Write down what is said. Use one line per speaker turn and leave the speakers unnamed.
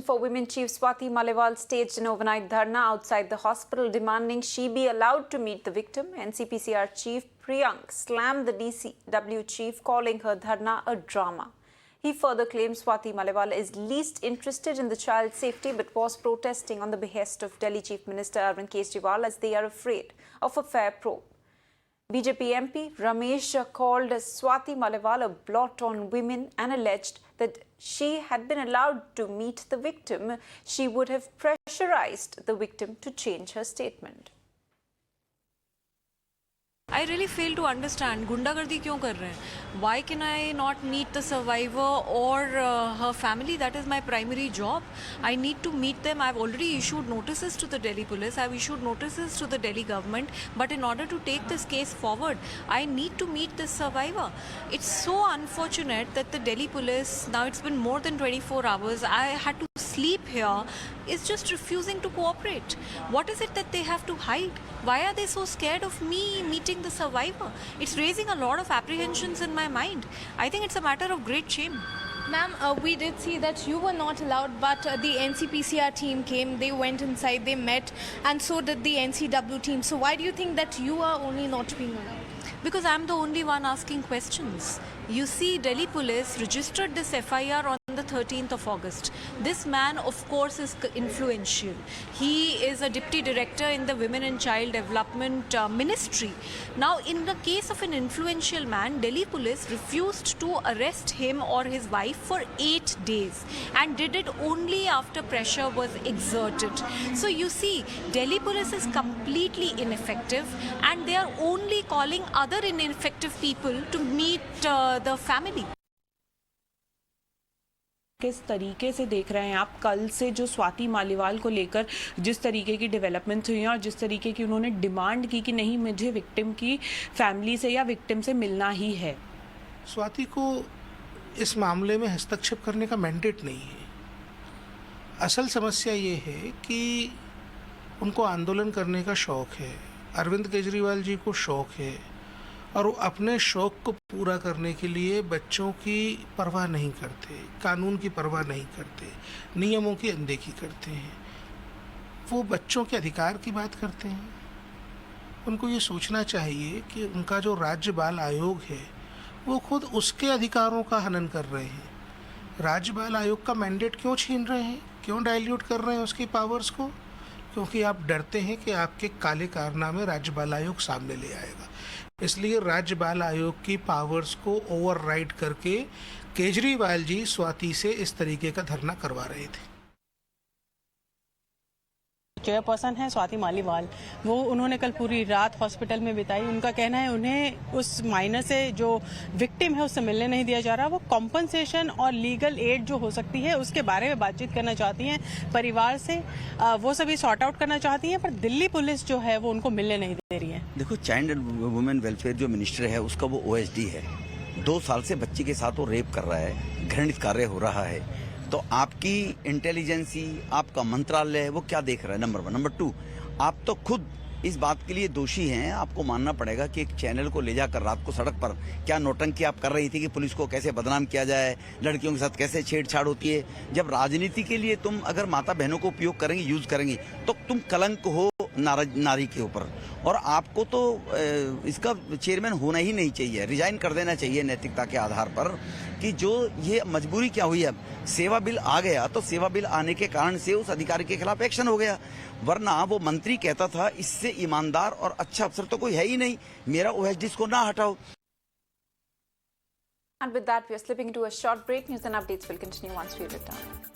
For Women Chief Swati Maliwal staged an overnight dharna outside the hospital demanding she be allowed to meet the victim. NCPCR Chief Priyank slammed the DCW chief, calling her dharna a drama. He further claimed Swati Maliwal is least interested in the child's safety but was protesting on the behest of Delhi Chief Minister Arvind Kejriwal as they are afraid of a fair probe. BJP MP Ramesh called Swati Maliwal a blot on women and alleged that she had been allowed to meet the victim, she would have pressurized the victim to change her statement.
I really fail to understand गुंडागर्दी क्यों कर रहे हैं? Why can I not meet the survivor or her family? That is my primary job. I need to meet them. I've already issued notices to the Delhi police. I've issued notices to the Delhi government. But in order to take this case forward, I need to meet this survivor. It's so unfortunate that the Delhi police, now it's been more than 24 hours, I had to sleep here, is just refusing to cooperate. What is it that they have to hide? Why are they so scared of me meeting the survivor? It's raising a lot of apprehensions in my mind. I think it's a matter of great shame.
Ma'am, we did see that you were not allowed, but the NCPCR team came, they went inside, they met, and so did the NCW team. So why do you think that you are only not being allowed?
Because I'm the only one asking questions. You see, Delhi police registered this FIR on the 13th of August. This man, of course, is influential. He is a deputy director in the Women and Child Development Ministry. Now, in the case of an influential man, Delhi police refused to arrest him or his wife for 8 days and did it only after pressure was exerted. So you see, Delhi police is completely ineffective and they are only calling other ineffective people to meet the family.
किस तरीके से देख रहे हैं आप कल से जो स्वाति मालीवाल को लेकर जिस तरीके की डेवलपमेंट हुई है और जिस तरीके की उन्होंने डिमांड की कि नहीं मुझे विक्टिम की फैमिली से या विक्टिम से मिलना ही है?
स्वाति को इस मामले में हस्तक्षेप करने का मैंडेट नहीं है। असल समस्या ये है कि उनको आंदोलन करने का शौक है, अरविंद केजरीवाल जी को शौक है और वो अपने शौक को पूरा करने के लिए बच्चों की परवाह नहीं करते, कानून की परवाह नहीं करते, नियमों की अनदेखी करते हैं। वो बच्चों के अधिकार की बात करते हैं। उनको ये सोचना चाहिए कि उनका जो राज्य बाल आयोग है वो खुद उसके अधिकारों का हनन कर रहे हैं। राज्य बाल आयोग का मैंडेट क्यों छीन रहे हैं, क्यों डाइल्यूट कर रहे हैं उसकी पावर्स को? क्योंकि आप डरते हैं कि आपके काले कारनामे राज्य बाल आयोग सामने ले आएगा। इसलिए राज्य बाल आयोग की पावर्स को ओवरराइड करके केजरीवाल जी स्वाति से इस तरीके का धरना करवा रहे थे।
चेयरपर्सन है स्वाति मालीवाल, वो उन्होंने कल पूरी रात हॉस्पिटल में बिताई। उनका कहना है उन्हें उस माइनर से जो विक्टिम है उससे मिलने नहीं दिया जा रहा। वो कॉम्पनसेशन और लीगल एड जो हो सकती है उसके बारे में बातचीत करना चाहती हैं परिवार से, वो सभी सॉर्ट आउट करना चाहती हैं, पर दिल्ली पुलिस जो है वो उनको मिलने नहीं दे रही है।
देखो, चाइल्ड एंड वुमेन वेलफेयर जो मिनिस्टर है उसका वो OSD है। 2 साल से बच्ची के साथ वो रेप कर रहा है, घृणित कार्य हो रहा है। तो आपकी इंटेलिजेंसी, आपका मंत्रालय वो क्या देख रहा है? नंबर 1। नंबर 2, आप तो खुद इस बात के लिए दोषी हैं। आपको मानना पड़ेगा कि एक चैनल को ले जाकर रात को सड़क पर क्या नौटंकी आप कर रही थी कि पुलिस को कैसे बदनाम किया जाए, लड़कियों के साथ कैसे छेड़छाड़ होती है। जब राजनीति के लिए तुम अगर माता बहनों को उपयोग करेंगी, यूज करेंगी, तो तुम कलंक हो नारी के ऊपर। और आपको तो इसका चेयरमैन होना ही नहीं चाहिए, रिजाइन कर देना चाहिए नैतिकता के आधार पर। कि जो ये मजबूरी क्या हुई है, सेवा बिल आ गया तो सेवा बिल आने के कारण से उस अधिकारी के खिलाफ एक्शन हो गया, वरना वो मंत्री कहता था इससे ईमानदार और अच्छा अफसर तो कोई है ही नहीं, मेरा OSD को ना हटाओ।
And with that, we are slipping into a short break. News and updates will continue once we return.